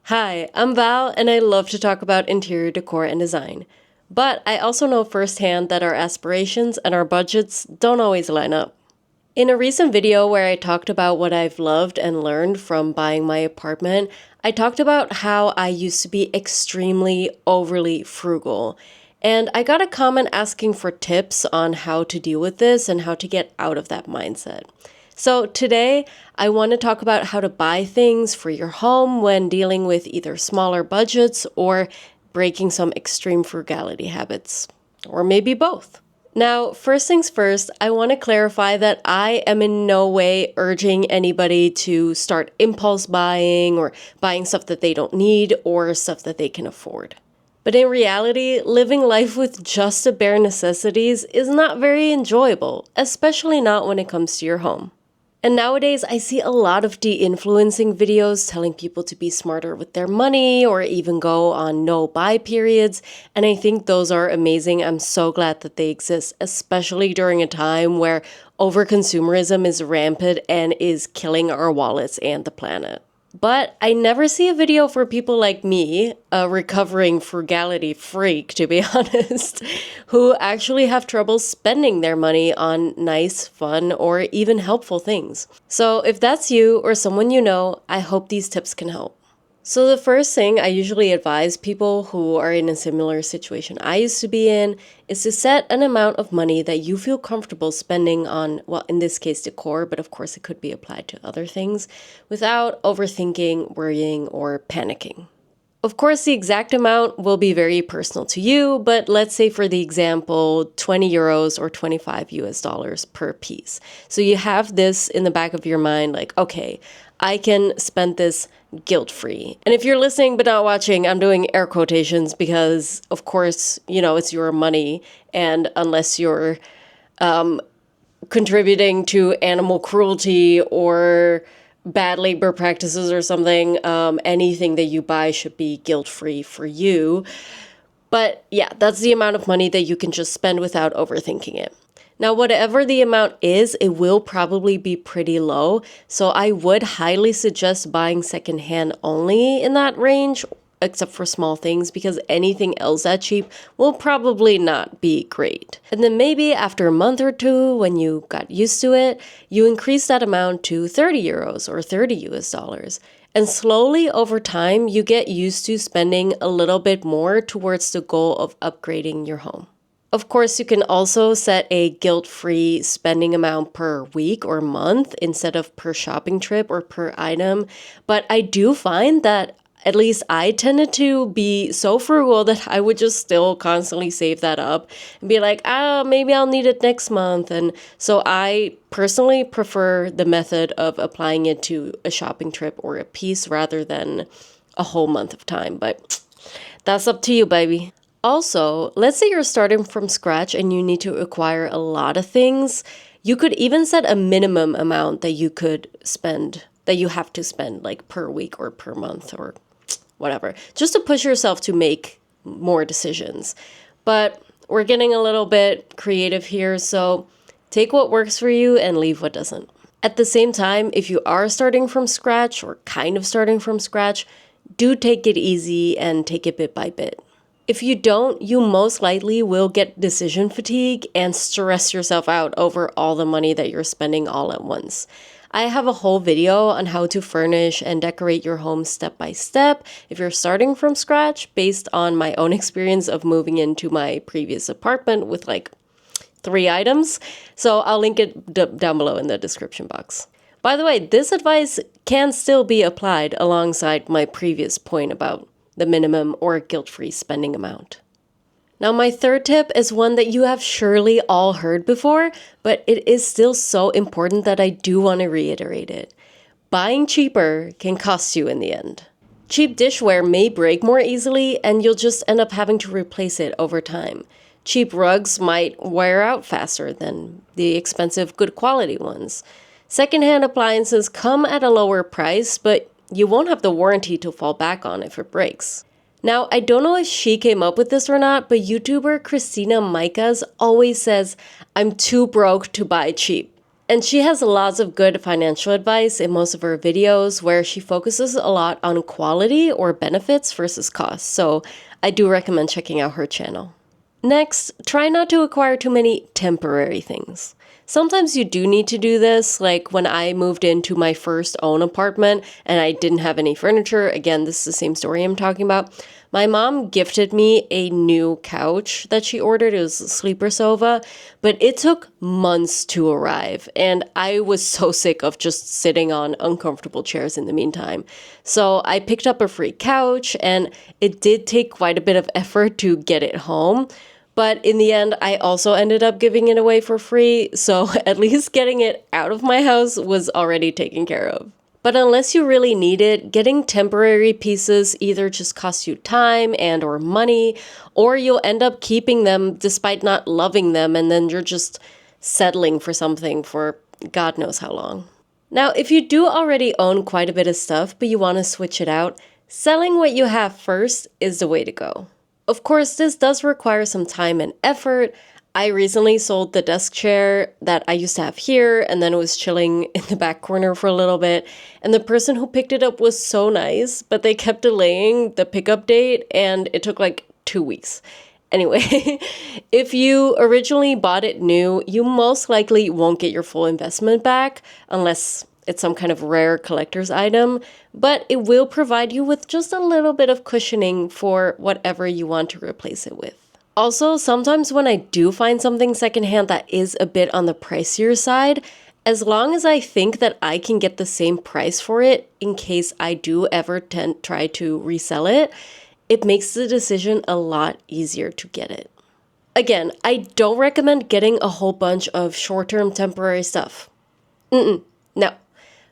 Hi, I'm Val, and I love to talk about interior decor and design. But I also know firsthand that our aspirations and our budgets don't always line up. In a recent video where I talked about what I've loved and learned from buying my apartment, I talked about how I used to be extremely overly frugal. And I got a comment asking for tips on how to deal with this and how to get out of that mindset. So today, I want to talk about how to buy things for your home when dealing with either smaller budgets or breaking some extreme frugality habits, or maybe both. Now, first things first, I want to clarify that I am in no way urging anybody to start impulse buying or buying stuff that they don't need or stuff that they can afford. But in reality, living life with just the bare necessities is not very enjoyable, especially not when it comes to your home. And nowadays, I see a lot of de-influencing videos telling people to be smarter with their money or even go on no-buy periods. And I think those are amazing. I'm so glad that they exist, especially during a time where overconsumerism is rampant and is killing our wallets and the planet. But I never see a video for people like me, a recovering frugality freak, to be honest, who actually have trouble spending their money on nice, fun, or even helpful things. So if that's you or someone you know, I hope these tips can help. So the first thing I usually advise people who are in a similar situation I used to be in is to set an amount of money that you feel comfortable spending on, well, in this case, decor, but of course it could be applied to other things, without overthinking, worrying, or panicking. Of course, the exact amount will be very personal to you, but let's say for the example, 20 euros or 25 US dollars per piece. So you have this in the back of your mind, like, okay, I can spend this guilt-free. And if you're listening but not watching, I'm doing air quotations because, of course, it's your money. And unless you're contributing to animal cruelty or bad labor practices or something, anything that you buy should be guilt-free for you. But yeah, that's the amount of money that you can just spend without overthinking it. Now, whatever the amount is, it will probably be pretty low. So I would highly suggest buying secondhand only in that range, except for small things, because anything else that cheap will probably not be great. And then maybe after a month or two, when you got used to it, you increase that amount to 30 euros or 30 US dollars. And slowly over time, you get used to spending a little bit more towards the goal of upgrading your home. Of course, you can also set a guilt-free spending amount per week or month instead of per shopping trip or per item. But I do find that at least I tended to be so frugal that I would just still constantly save that up and be like, maybe I'll need it next month. And so I personally prefer the method of applying it to a shopping trip or a piece rather than a whole month of time. But that's up to you, baby. Also, let's say you're starting from scratch and you need to acquire a lot of things. You could even set a minimum amount that you could spend, that you have to spend like per week or per month or whatever, just to push yourself to make more decisions. But we're getting a little bit creative here, so take what works for you and leave what doesn't. At the same time, if you are starting from scratch or kind of starting from scratch, do take it easy and take it bit by bit. If you don't, you most likely will get decision fatigue and stress yourself out over all the money that you're spending all at once. I have a whole video on how to furnish and decorate your home step by step if you're starting from scratch based on my own experience of moving into my previous apartment with like 3 items. So I'll link it down below in the description box. By the way, this advice can still be applied alongside my previous point about the minimum or guilt-free spending amount. Now, my third tip is one that you have surely all heard before, but it is still so important that I do want to reiterate it. Buying cheaper can cost you in the end. Cheap dishware may break more easily, and you'll just end up having to replace it over time. Cheap rugs might wear out faster than the expensive, good quality ones. Secondhand appliances come at a lower price, but you won't have the warranty to fall back on if it breaks. Now, I don't know if she came up with this or not, but YouTuber Christina Micas always says, "I'm too broke to buy cheap." And she has lots of good financial advice in most of her videos where she focuses a lot on quality or benefits versus cost. So I do recommend checking out her channel. Next, try not to acquire too many temporary things. Sometimes you do need to do this, like when I moved into my first own apartment and I didn't have any furniture. Again, this is the same story I'm talking about. My mom gifted me a new couch that she ordered. It was a sleeper sofa, but it took months to arrive. And I was so sick of just sitting on uncomfortable chairs in the meantime. So I picked up a free couch, and it did take quite a bit of effort to get it home. But in the end, I also ended up giving it away for free, so at least getting it out of my house was already taken care of. But unless you really need it, getting temporary pieces either just costs you time and or money, or you'll end up keeping them despite not loving them, and then you're just settling for something for God knows how long. Now, if you do already own quite a bit of stuff, but you want to switch it out, selling what you have first is the way to go. Of course, this does require some time and effort. I recently sold the desk chair that I used to have here, and then it was chilling in the back corner for a little bit. And the person who picked it up was so nice, but they kept delaying the pickup date, and it took like 2 weeks. Anyway, if you originally bought it new, you most likely won't get your full investment back unless it's some kind of rare collector's item, but it will provide you with just a little bit of cushioning for whatever you want to replace it with. Also, sometimes when I do find something secondhand that is a bit on the pricier side, as long as I think that I can get the same price for it in case I do ever try to resell it, it makes the decision a lot easier to get it. Again, I don't recommend getting a whole bunch of short-term temporary stuff. No.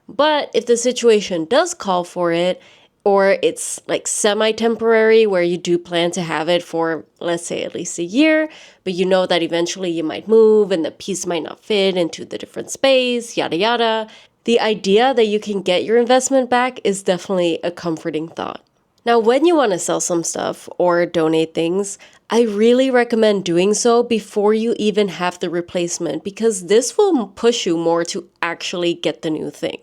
But if the situation does call for it, or it's like semi-temporary where you do plan to have it for, let's say, at least a year, but you know that eventually you might move and the piece might not fit into the different space, yada yada, the idea that you can get your investment back is definitely a comforting thought. Now, when you want to sell some stuff or donate things, I really recommend doing so before you even have the replacement, because this will push you more to actually get the new thing.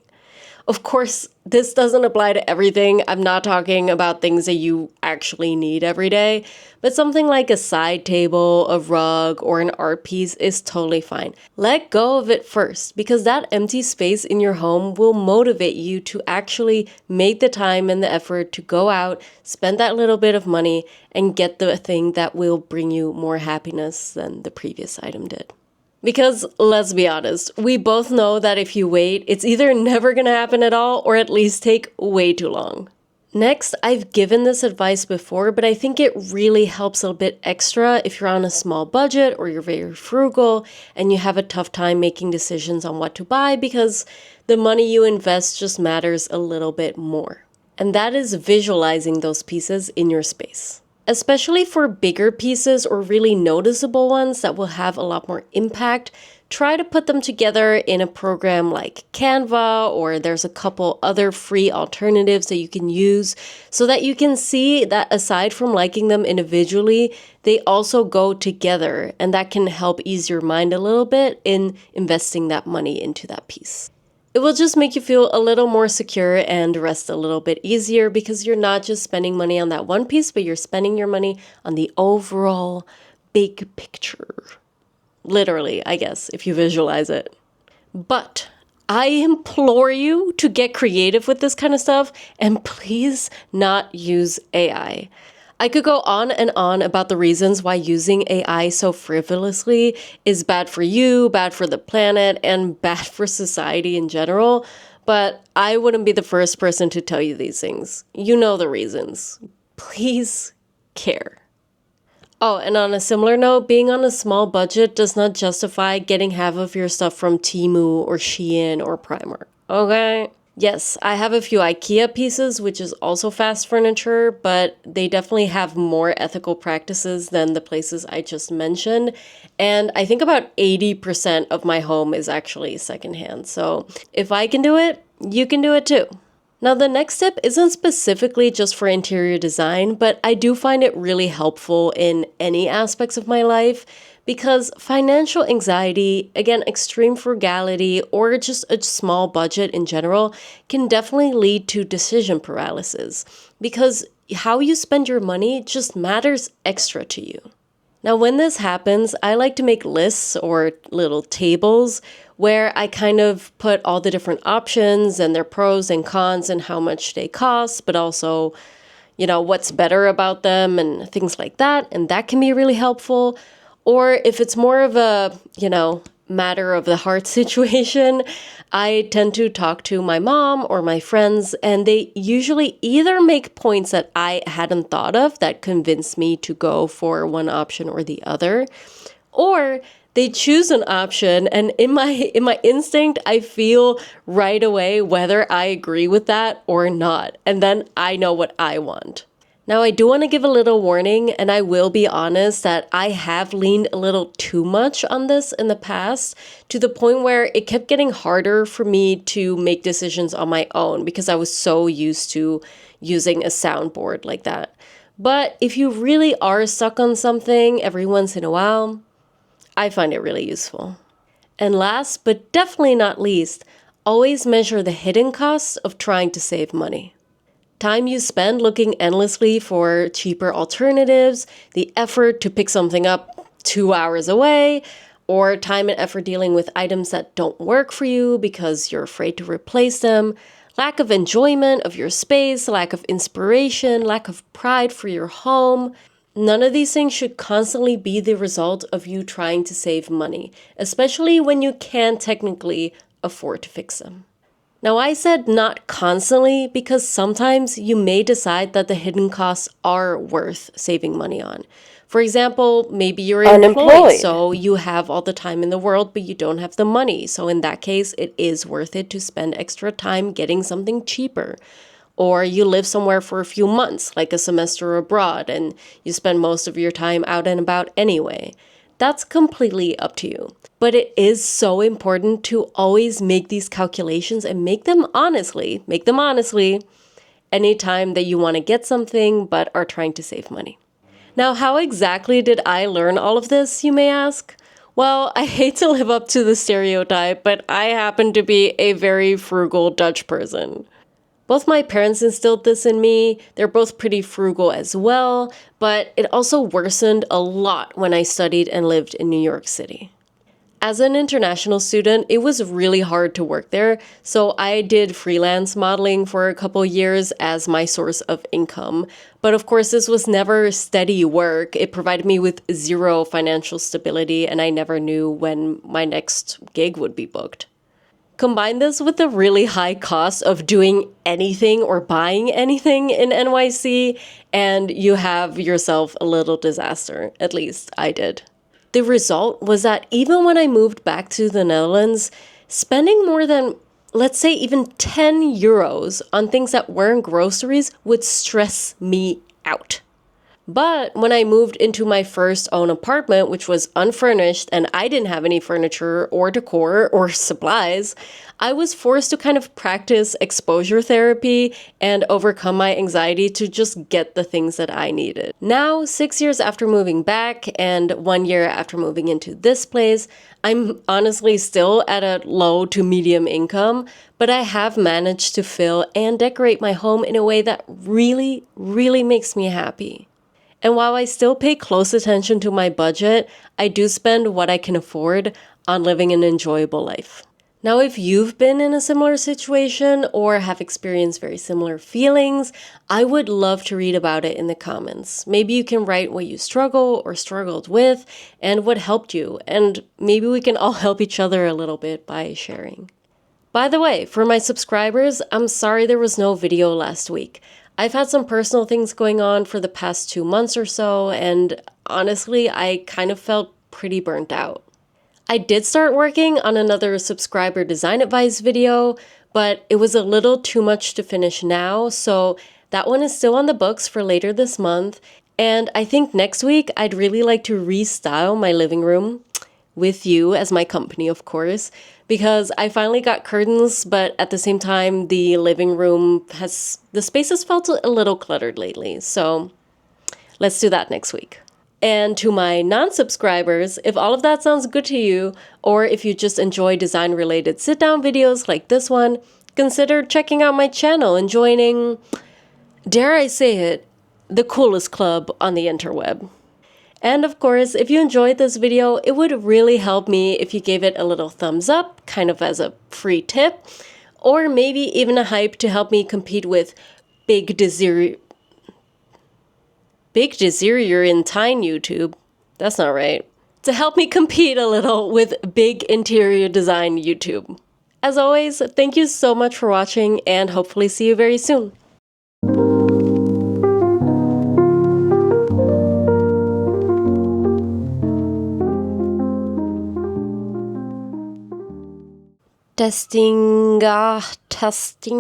Of course, this doesn't apply to everything. I'm not talking about things that you actually need every day, but something like a side table, a rug, or an art piece is totally fine. Let go of it first, because that empty space in your home will motivate you to actually make the time and the effort to go out, spend that little bit of money, and get the thing that will bring you more happiness than the previous item did. Because let's be honest, we both know that if you wait, it's either never gonna happen at all or at least take way too long. Next, I've given this advice before, but I think it really helps a bit extra if you're on a small budget or you're very frugal and you have a tough time making decisions on what to buy because the money you invest just matters a little bit more. And that is visualizing those pieces in your space. Especially for bigger pieces or really noticeable ones that will have a lot more impact, try to put them together in a program like Canva, or there's a couple other free alternatives that you can use so that you can see that aside from liking them individually, they also go together, and that can help ease your mind a little bit in investing that money into that piece. It will just make you feel a little more secure and rest a little bit easier because you're not just spending money on that one piece, but you're spending your money on the overall big picture. Literally, I guess, if you visualize it. But I implore you to get creative with this kind of stuff and please not use AI. I could go on and on about the reasons why using AI so frivolously is bad for you, bad for the planet, and bad for society in general, but I wouldn't be the first person to tell you these things. You know the reasons. Please care. Oh, and on a similar note, being on a small budget does not justify getting half of your stuff from Temu or Shein or Primark, okay? Yes, I have a few IKEA pieces, which is also fast furniture, but they definitely have more ethical practices than the places I just mentioned. And I think about 80% of my home is actually secondhand. So if I can do it, you can do it too. Now, the next tip isn't specifically just for interior design, but I do find it really helpful in any aspects of my life Because financial anxiety, again, extreme frugality, or just a small budget in general can definitely lead to decision paralysis because how you spend your money just matters extra to you. Now, when this happens, I like to make lists or little tables where I kind of put all the different options and their pros and cons and how much they cost, but also, what's better about them and things like that. And that can be really helpful. Or if it's more of a, matter of the heart situation, I tend to talk to my mom or my friends, and they usually either make points that I hadn't thought of that convince me to go for one option or the other, or they choose an option, and in my instinct, I feel right away whether I agree with that or not, and then I know what I want. Now, I do want to give a little warning, and I will be honest that I have leaned a little too much on this in the past to the point where it kept getting harder for me to make decisions on my own because I was so used to using a soundboard like that. But if you really are stuck on something every once in a while, I find it really useful. And last, but definitely not least, always measure the hidden costs of trying to save money. Time you spend looking endlessly for cheaper alternatives, the effort to pick something up 2 hours away, or time and effort dealing with items that don't work for you because you're afraid to replace them, lack of enjoyment of your space, lack of inspiration, lack of pride for your home. None of these things should constantly be the result of you trying to save money, especially when you can technically afford to fix them. Now, I said not constantly because sometimes you may decide that the hidden costs are worth saving money on. For example, maybe you're unemployed, so you have all the time in the world, but you don't have the money. So in that case, it is worth it to spend extra time getting something cheaper. Or you live somewhere for a few months, like a semester abroad, and you spend most of your time out and about anyway. That's completely up to you. But it is so important to always make these calculations and make them honestly anytime that you want to get something but are trying to save money. Now, how exactly did I learn all of this, you may ask? Well, I hate to live up to the stereotype, but I happen to be a very frugal Dutch person. Both my parents instilled this in me. They're both pretty frugal as well, but it also worsened a lot when I studied and lived in New York City. As an international student, it was really hard to work there, so I did freelance modeling for a couple years as my source of income. But of course, this was never steady work. It provided me with zero financial stability, and I never knew when my next gig would be booked. Combine this with the really high cost of doing anything or buying anything in NYC, and you have yourself a little disaster. At least I did. The result was that even when I moved back to the Netherlands, spending more than, let's say, even 10 euros on things that weren't groceries would stress me out. But when I moved into my first own apartment, which was unfurnished and I didn't have any furniture or decor or supplies, I was forced to kind of practice exposure therapy and overcome my anxiety to just get the things that I needed. Now, 6 years after moving back and 1 year after moving into this place, I'm honestly still at a low to medium income, but I have managed to fill and decorate my home in a way that really, really makes me happy. And while I still pay close attention to my budget, I do spend what I can afford on living an enjoyable life. Now, if you've been in a similar situation or have experienced very similar feelings, I would love to read about it in the comments. Maybe you can write what you struggle or struggled with and what helped you, and maybe we can all help each other a little bit by sharing. By the way, for my subscribers, I'm sorry there was no video last week. I've had some personal things going on for the past 2 months or so, and honestly, I kind of felt pretty burnt out. I did start working on another subscriber design advice video, but it was a little too much to finish now, so that one is still on the books for later this month, and I think next week I'd really like to restyle my living room, with you as my company, of course, because I finally got curtains, but at the same time, the space has felt a little cluttered lately. So let's do that next week. And to my non-subscribers, if all of that sounds good to you, or if you just enjoy design-related sit-down videos like this one, consider checking out my channel and joining, dare I say it, the coolest club on the interweb. And of course, if you enjoyed this video, it would really help me if you gave it a little thumbs up, kind of as a free tip, or maybe even a hype to help me compete with big deteriorating YouTube. That's not right. To help me compete a little with big interior design YouTube. As always, thank you so much for watching and hopefully see you very soon. Testing, testing.